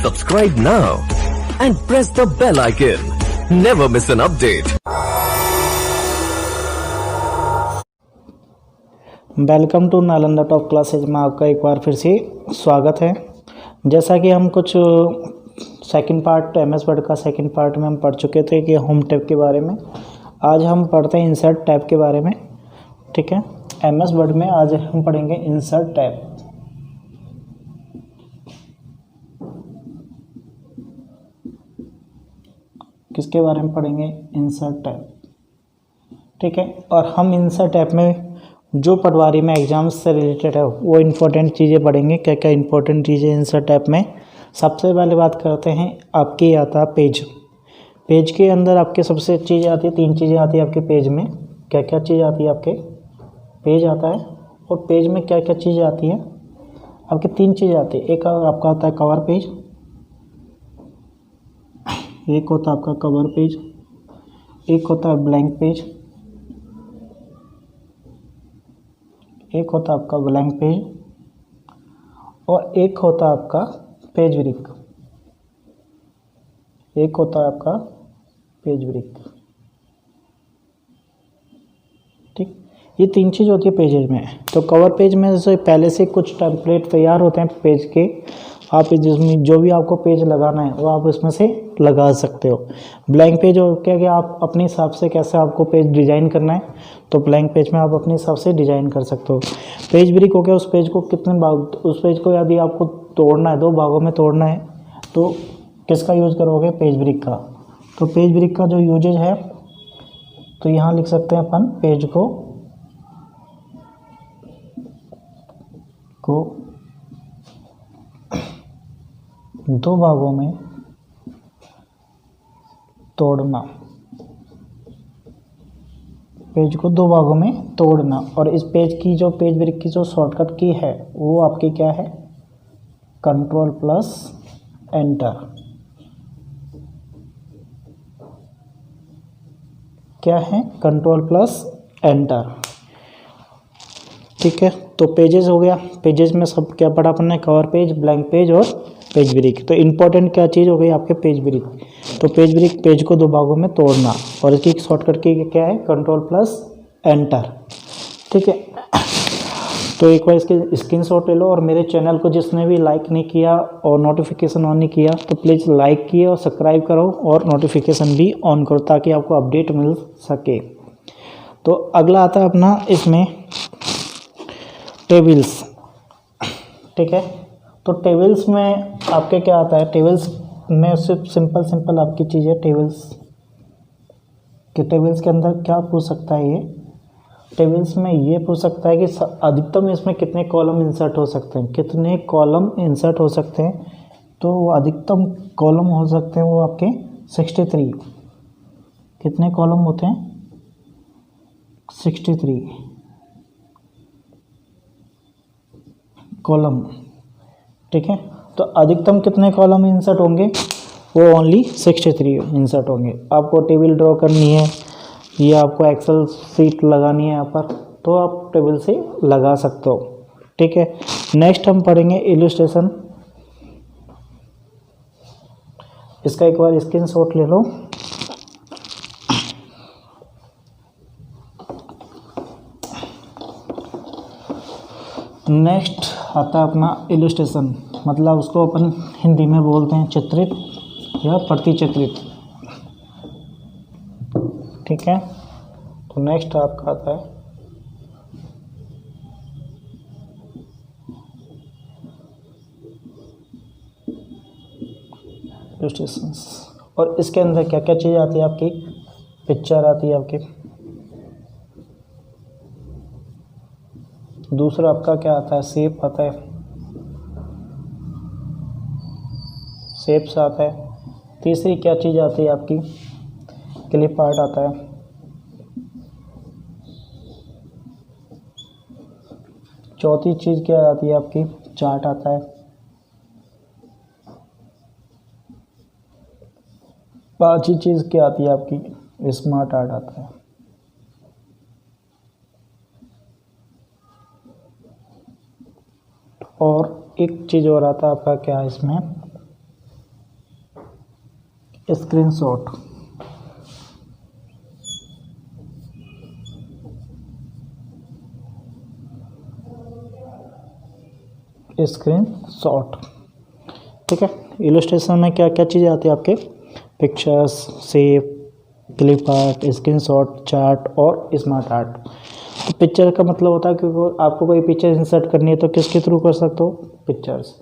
Subscribe now and press the bell icon. Never miss an update. Welcome to Nalanda top classes में आपका एक बार फिर से स्वागत है। जैसा कि हम कुछ सेकंड पार्ट एमएस वर्ड का सेकंड पार्ट में हम पढ़ चुके थे कि होम टैब के बारे में। आज हम पढ़ते हैं इंसर्ट टैब के बारे में। ठीक है, एमएस वर्ड में आज हम पढ़ेंगे इंसर्ट टैब। किसके बारे में पढ़ेंगे? Insert tab. ठीक है, और हम इंसर्ट टैब में जो पटवारी में एग्जाम्स से रिलेटेड है वो इम्पोर्टेंट चीज़ें पढ़ेंगे। क्या क्या इंपॉर्टेंट चीज़ें इंसर्ट टैब में? सबसे पहले बात करते हैं, आपके आता है पेज। पेज के अंदर आपके सबसे चीज़ें आती है, तीन चीज़ें आती है आपके पेज में। क्या क्या चीज़ आती है? आपके पेज आता है, और पेज में क्या क्या चीज़ें आती है? आपके तीन चीज़ें आती है। एक आपका होता है कवर पेज, एक होता है आपका कवर पेज, एक होता है ब्लैंक पेज, एक होता है आपका ब्लैंक पेज, और एक होता है आपका पेज ब्रेक। एक होता है आपका पेज ब्रेक। ठीक, ये तीन चीज़ होती है पेजेज में। तो कवर पेज में से पहले से कुछ टेम्पलेट तैयार होते हैं पेज के। आप जिसमें जो भी आपको पेज लगाना है वो आप इसमें से लगा सकते हो। ब्लैंक पेज हो क्या कि आप अपने हिसाब से कैसे आपको पेज डिज़ाइन करना है, तो ब्लैंक पेज में आप अपने हिसाब से डिज़ाइन कर सकते हो। पेज ब्रेक हो गया, उस पेज को कितने भाग, उस पेज को यदि आपको तोड़ना है, दो भागों में तोड़ना है, तो किसका यूज़ करोगे? पेज ब्रेक का। तो पेज ब्रेक का जो यूजेज है, तो यहाँ लिख सकते हैं अपन पेज को दो भागों में तोड़ना। पेज को दो भागों में तोड़ना। और इस पेज की जो पेज ब्रेक की जो शॉर्टकट की है वो आपकी क्या है? Control plus enter. क्या है? Control plus enter. ठीक है, तो पेजेस हो गया। पेजेस में सब क्या पढ़ा अपन ने? कवर पेज, ब्लैंक पेज और पेज ब्रेक। तो इम्पोर्टेंट क्या चीज़ हो गई आपके? Page break. तो पेज ब्रेक, पेज को दो भागों में तोड़ना, और इसकी शॉर्टकट की क्या है? Control plus enter. ठीक है, तो एक बार इसके स्क्रीनशॉट ले लो, और मेरे चैनल को जिसने भी लाइक नहीं किया और नोटिफिकेशन ऑन नहीं किया तो प्लीज़ लाइक किए और सब्सक्राइब करो, और नोटिफिकेशन भी ऑन करो ताकि आपको अपडेट मिल सके। तो अगला आता है अपना इसमें टेबल्स। ठीक है, तो टेबल्स में आपके क्या आता है? टेबल्स में सिर्फ सिंपल आपकी चीज़ है टेबल्स कि टेबल्स के अंदर क्या पूछ सकता है ये? टेबल्स में ये पूछ सकता है कि अधिकतम इसमें कितने कॉलम इंसर्ट हो सकते हैं, कितने कॉलम इंसर्ट हो सकते हैं। तो अधिकतम कॉलम हो सकते हैं वो आपके 63। कितने कॉलम होते हैं? 63 कॉलम। ठीक है, तो अधिकतम कितने कॉलम इंसर्ट होंगे? वो ओनली 63 इंसर्ट होंगे। आपको टेबल ड्रॉ करनी है या आपको एक्सेल सीट लगानी है यहाँ पर, तो आप टेबल से लगा सकते हो। ठीक है, नेक्स्ट हम पढ़ेंगे इलस्ट्रेशन। इसका एक बार स्क्रीनशॉट ले लो। नेक्स्ट आता है अपना इलस्ट्रेशन, मतलब उसको अपन हिंदी में बोलते हैं चित्रित या प्रतिचित्रित। ठीक है, तो नेक्स्ट आपका आता है इलस्ट्रेशंस। और इसके अंदर क्या क्या चीज़ आती है आपकी? पिक्चर आती है आपकी। दूसरा आपका क्या आता है? शेप आता है, शेप्स आता है। तीसरी क्या चीज़ आती है आपकी? क्लिप आर्ट आता है। चौथी चीज़ क्या आती है आपकी? चार्ट आता है। पांचवी चीज़ क्या आती है आपकी? स्मार्ट आर्ट आता है। और एक चीज़ और आता है आपका क्या इसमें, स्क्रीनशॉट, स्क्रीनशॉट। ठीक है, इलस्ट्रेशन में क्या क्या चीज़ें आती है आपके, pictures, shape, clip art, screenshot, chart और स्मार्ट आर्ट। तो पिक्चर का मतलब होता है कि आपको कोई पिक्चर इंसर्ट करनी है तो किसके थ्रू कर सकते हो, पिक्चर्स।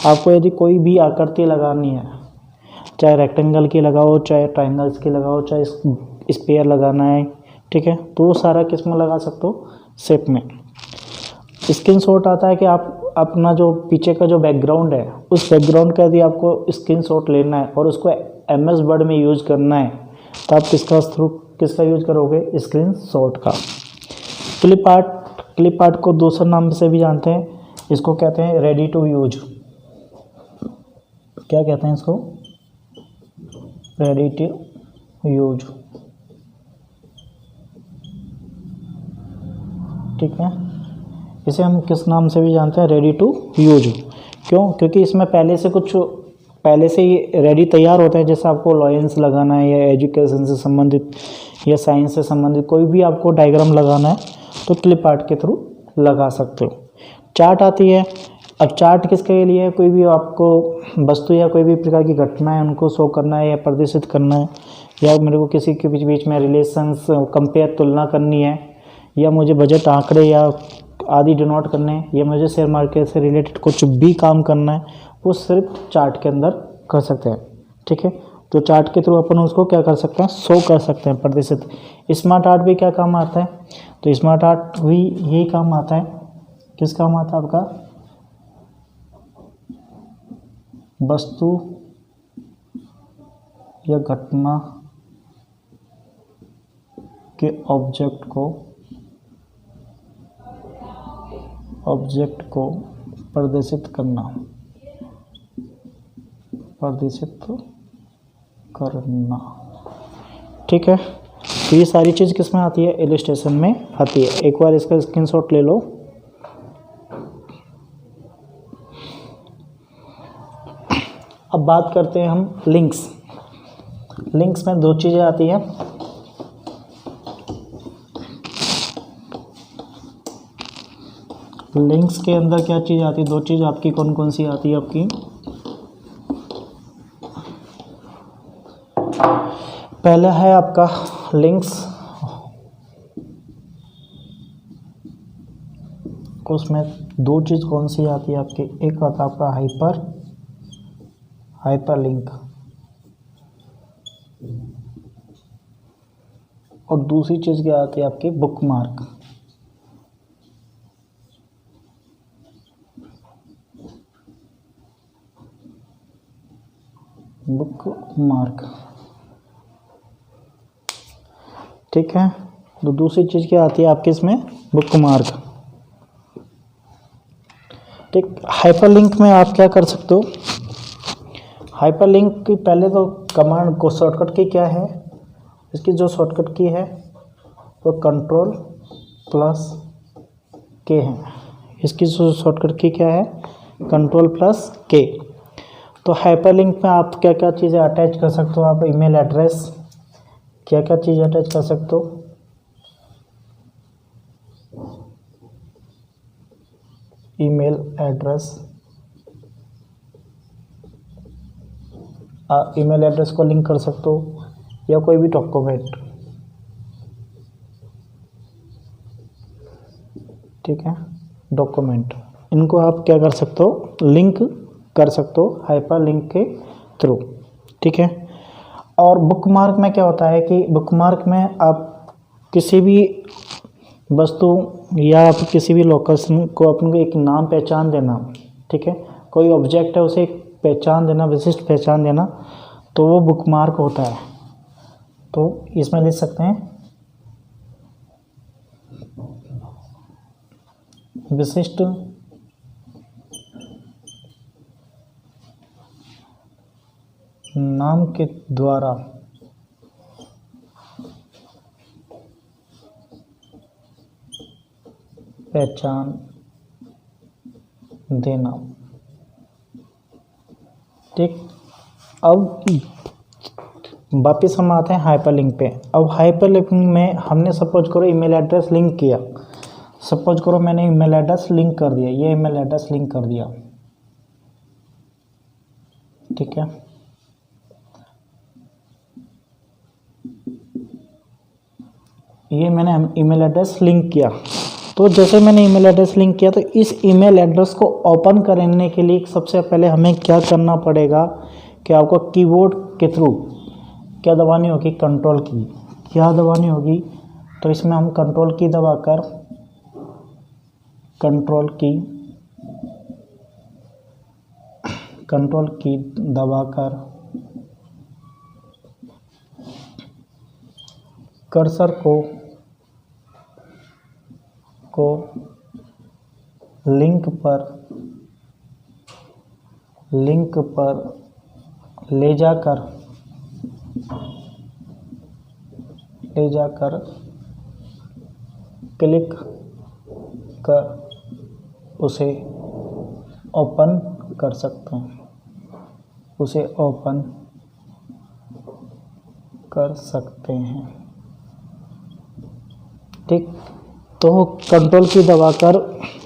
आपको यदि कोई भी आकृति लगानी है, चाहे रेक्टेंगल की लगाओ, चाहे ट्राइंगल्स की लगाओ, चाहे स्पेयर लगाना है, ठीक है, तो वो सारा किस में लगा सकते हो, शेप में। स्क्रीनशॉट आता है कि आप अपना जो पीछे का जो बैकग्राउंड है, उस बैकग्राउंड का यदि आपको स्क्रीनशॉट लेना है और उसको MS वर्ड में यूज करना है तो आप किसका यूज करोगे, स्क्रीनशॉट का। क्लिप आर्ट को दूसरे नाम से भी जानते हैं, इसको कहते हैं रेडी टू यूज। क्या कहते हैं इसको, रेडी टू यूज। ठीक है, इसे हम किस नाम से भी जानते हैं, रेडी टू यूज। क्यों, क्योंकि इसमें पहले से ही रेडी तैयार होते हैं। जैसे आपको लॉयंस लगाना है या एजुकेशन से संबंधित या साइंस से संबंधित कोई भी आपको डायग्राम लगाना है तो क्लिप आर्ट के थ्रू लगा सकते हो। चार्ट आती है। अब चार्ट किसके लिए है, कोई भी आपको वस्तु या कोई भी प्रकार की घटना है उनको शो करना है या प्रदर्शित करना है, या मेरे को किसी के बीच में रिलेशंस कंपेयर तुलना करनी है, या मुझे बजट आंकड़े या आदि डिनोट करने हैं, या मुझे शेयर मार्केट से रिलेटेड कुछ भी काम करना है, वो सिर्फ चार्ट के अंदर कर सकते हैं। ठीक है, तो चार्ट के थ्रू अपन उसको क्या कर सकते हैं, शो कर सकते हैं, प्रदर्शित। स्मार्ट आर्ट भी क्या काम आता है, तो स्मार्ट आर्ट भी यही काम आता है। किस काम आता है आपका, वस्तु या घटना के ऑब्जेक्ट को प्रदर्शित करना। ठीक है, तो ये सारी चीज़ किस में आती है, इलस्ट्रेशन में आती है। एक बार इसका स्क्रीनशॉट ले लो। अब बात करते हैं हम लिंक्स में दो चीज़ें आती है। लिंक्स के अंदर क्या चीज़ आती है, दो चीज़ आपकी कौन कौन सी आती है आपकी, पहला है आपका लिंक्स, उसमें दो चीज़ कौन सी आती है आपकी, एक आता है आपका हाइपरलिंक और दूसरी चीज़ क्या आती है आपकी, बुकमार्क। ठीक है, तो दूसरी चीज़ क्या आती है आपके इसमें, बुकमार्क। ठीक, हाइपरलिंक में आप क्या कर सकते हो, हाइपरलिंक की पहले तो कमांड को शॉर्टकट की क्या है, इसकी जो शॉर्टकट की है वो Ctrl+K है। इसकी जो शॉर्टकट की क्या है, Ctrl+K। तो हाइपरलिंक में आप क्या क्या चीज़ें अटैच कर सकते हो, आप ईमेल एड्रेस, क्या क्या चीज़ अटैच कर सकते हो, ईमेल एड्रेस, ईमेल एड्रेस को लिंक कर सकते हो, या कोई भी डॉक्यूमेंट। ठीक है, डॉक्यूमेंट, इनको आप क्या कर सकते हो, लिंक कर सकते हो हाइपरलिंक के थ्रू। ठीक है, और बुकमार्क में क्या होता है कि बुकमार्क में आप किसी भी वस्तु या आप किसी भी लोकेशन को अपने को एक नाम पहचान देना। ठीक है, कोई ऑब्जेक्ट है उसे एक पहचान देना, विशिष्ट पहचान देना, तो वो बुकमार्क होता है। तो इसमें लिख सकते हैं विशिष्ट नाम के द्वारा पहचान देना। ठीक, अब वापस हम आते हैं हाइपरलिंक पे। अब हाइपरलिंक में हमने सपोज करो ईमेल एड्रेस लिंक किया, सपोज करो मैंने ईमेल एड्रेस लिंक कर दिया, ये ईमेल एड्रेस लिंक कर दिया, ठीक है। ये मैंने ईमेल एड्रेस लिंक किया। तो जैसे मैंने ईमेल एड्रेस लिंक किया तो इस ईमेल एड्रेस को ओपन करने के लिए सबसे पहले हमें क्या करना पड़ेगा कि आपको कीबोर्ड के थ्रू क्या दबानी होगी, कंट्रोल की। क्या दबानी होगी, तो इसमें हम कंट्रोल की दबाकर कंट्रोल की दबाकर कर्सर को लिंक पर ले जाकर क्लिक कर उसे ओपन कर सकते हैं, ठीक। तो कंट्रोल की दबाकर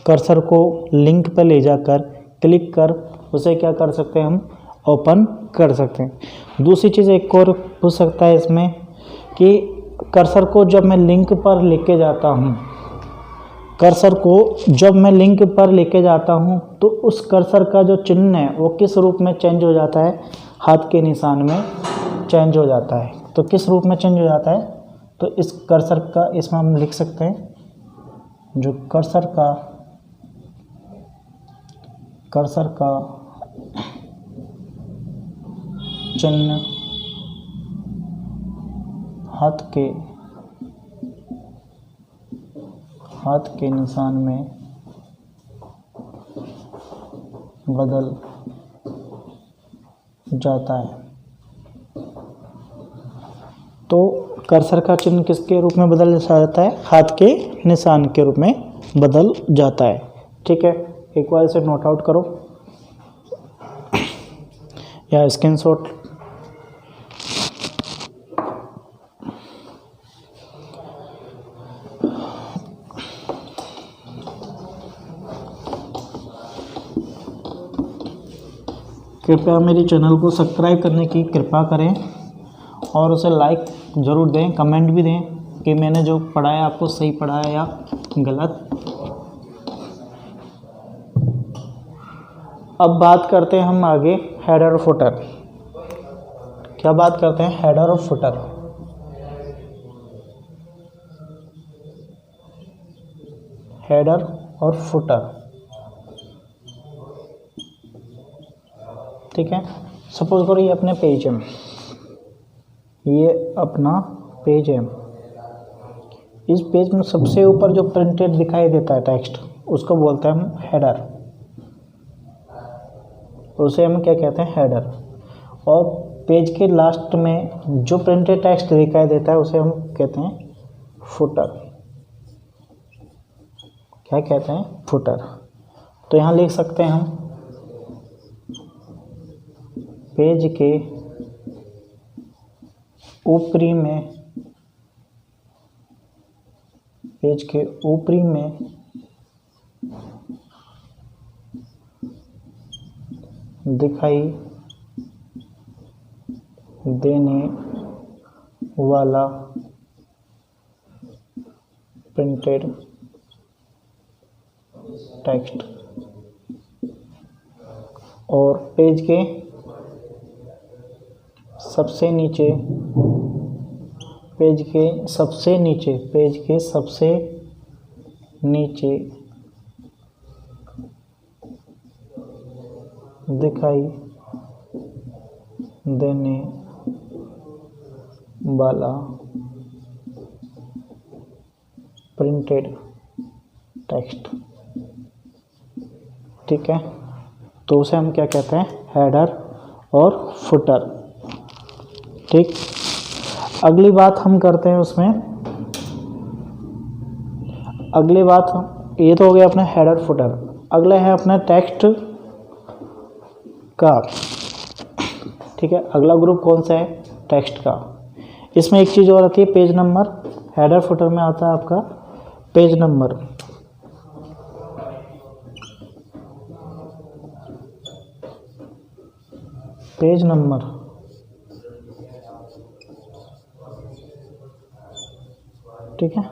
कर्सर को लिंक पर ले जाकर क्लिक कर उसे क्या कर सकते हैं, हम ओपन कर सकते हैं। दूसरी चीज़ एक और पूछ सकता है इसमें कि कर्सर को जब मैं लिंक पर लेके जाता हूँ, तो उस कर्सर का जो चिन्ह है वो किस रूप में चेंज हो जाता है, हाथ के निशान में चेंज हो जाता है। तो किस रूप में चेंज हो जाता है, तो इस कर्सर का इसमें हम लिख सकते हैं, जो कर्सर का चिन्ह हाथ के निशान में बदल जाता है। तो कर्सर का चिन्ह किसके रूप में बदल जाता है, हाथ के निशान के रूप में बदल जाता है, ठीक है। एक बार इसे नोट आउट करो या स्क्रीनशॉट। कृपया मेरी चैनल को सब्सक्राइब करने की कृपा करें और उसे लाइक ज़रूर दें, कमेंट भी दें कि मैंने जो पढ़ाया आपको सही पढ़ाया या गलत। अब बात करते हैं हम आगे हेडर और फुटर। क्या बात करते हैं, हेडर और फुटर। हेडर और फुटर, ठीक है। सपोज करो ये अपने पेज है, ये अपना पेज है। इस पेज में सबसे ऊपर जो प्रिंटेड दिखाई देता है टेक्स्ट, उसको बोलते हैं हम हेडर, उसे हम क्या कहते हैं, हेडर। और पेज के लास्ट में जो प्रिंटेड टेक्स्ट दिखाई देता है उसे हम कहते हैं फुटर। क्या कहते हैं, फुटर। तो यहाँ लिख सकते हैं हम पेज के ऊपरी में दिखाई देने वाला प्रिंटेड टेक्स्ट और पेज के सबसे नीचे दिखाई देने वाला प्रिंटेड टेक्स्ट, ठीक है। तो उसे हम क्या कहते हैं, हेडर और फुटर, ठीक। अगली बात हम करते हैं उसमें, अगली बात, ये तो हो गया अपना हेडर फुटर। अगला है अपना टेक्स्ट का, ठीक है। अगला ग्रुप कौन सा है, टेक्स्ट का। इसमें एक चीज़ और आती है पेज नंबर। हेडर फुटर में आता है आपका पेज नंबर। पेज नंबर ठीक है।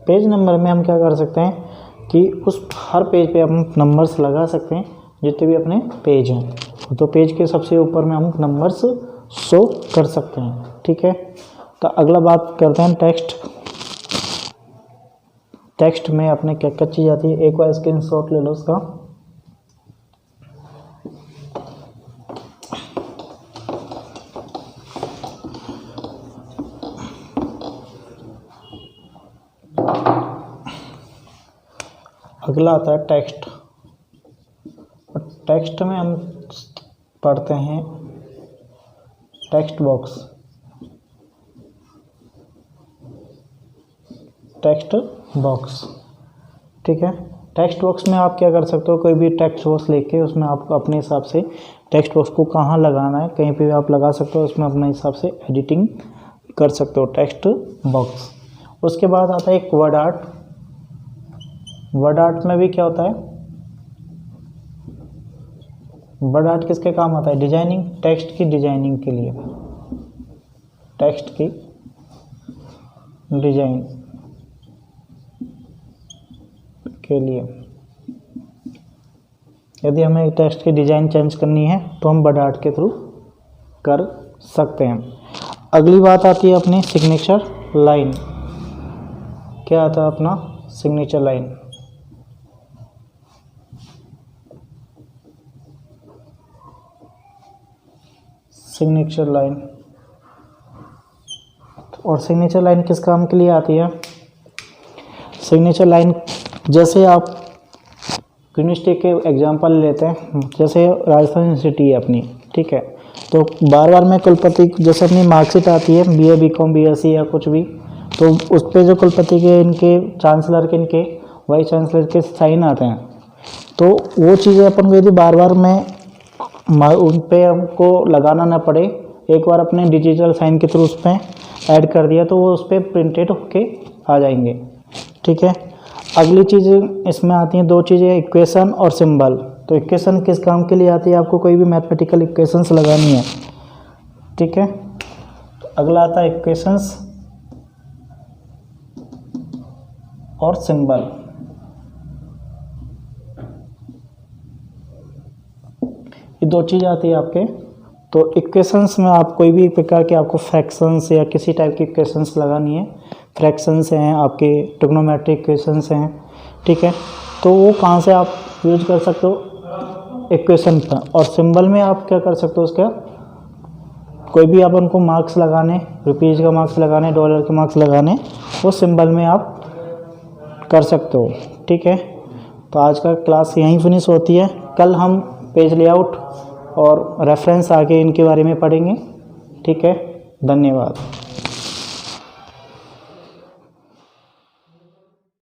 पेज नंबर में हम क्या कर सकते हैं कि उस हर पेज पे हम नंबर्स लगा सकते हैं जितने भी अपने पेज हैं। तो पेज के सबसे ऊपर में हम नंबर्स शो कर सकते हैं। ठीक है। तो अगला बात करते हैं टेक्स्ट। टेक्स्ट में अपने क्या क्या चीज़ आती है, एक बार स्क्रीनशॉट ले लो उसका। अगला आता है टेक्स्ट। और टेक्स्ट में हम पढ़ते हैं टेक्स्ट बॉक्स। टेक्स्ट बॉक्स ठीक है। टेक्स्ट बॉक्स में आप क्या कर सकते हो, कोई भी टेक्स्ट बॉक्स लेके उसमें आप अपने हिसाब से टेक्स्ट बॉक्स को कहाँ लगाना है, कहीं पे भी आप लगा सकते हो। उसमें अपने हिसाब से एडिटिंग कर सकते हो टेक्स्ट बॉक्स। उसके बाद आता है एक वर्ड आर्ट। वर्ड आर्ट में भी क्या होता है, वर्ड आर्ट किसके काम आता है, डिजाइनिंग, टेक्स्ट की डिजाइनिंग के लिए, टेक्स्ट की डिजाइन के लिए। यदि हमें टेक्स्ट की डिजाइन चेंज करनी है तो हम वर्ड आर्ट के थ्रू कर सकते हैं। अगली बात आती है अपनी सिग्नेचर लाइन। क्या आता है अपना सिग्नेचर लाइन। सिग्नेचर लाइन, और सिग्नेचर लाइन किस काम के लिए आती है। सिग्नेचर लाइन जैसे आप यूनिवर्सिटी के एग्जांपल लेते हैं, जैसे राजस्थान यूनिवर्सिटी है अपनी, ठीक है। तो बार बार में कुलपति जैसे अपनी मार्कशीट आती है बीए बीकॉम बीएससी या कुछ भी, तो उस पर जो कुलपति के इनके चांसलर के इनके वाइस चांसलर के साइन आते हैं। तो वो चीज़ें अपन को यदि बार बार में उन पे हमको लगाना ना पड़े, एक बार अपने डिजिटल साइन के थ्रू उस पर ऐड कर दिया तो वो उस पर प्रिंटेड होके आ जाएंगे। ठीक है। अगली चीज़ इसमें आती हैं दो चीज़ें, इक्वेशन और सिंबल। तो इक्वेशन किस काम के लिए आती है, आपको कोई भी मैथमेटिकल इक्वेशंस लगानी है। ठीक है। अगला आता है इक्वेशंस और सिंबल। ये दो चीज़ आती है आपके। तो इक्वेशंस में आप कोई भी प्रकार के आपको फ्रैक्शंस या किसी टाइप की इक्वेशंस लगानी है, फ्रैक्शंस हैं आपके, ट्रिग्नोमेट्रिक इक्वेशंस हैं, ठीक है। तो वो कहाँ से आप यूज कर सकते हो, इक्वेशन का। और सिंबल में आप क्या कर सकते हो, उसका कोई भी आप उनको मार्क्स लगाने, रुपीज़ का मार्क्स लगाने, डॉलर के मार्क्स लगाने, वो सिंबल में आप कर सकते हो। ठीक है। तो आज का क्लास यहीं फिनिश होती है। कल हम पेज लेआउट और रेफरेंस आगे इनके बारे में पढ़ेंगे। ठीक है। धन्यवाद।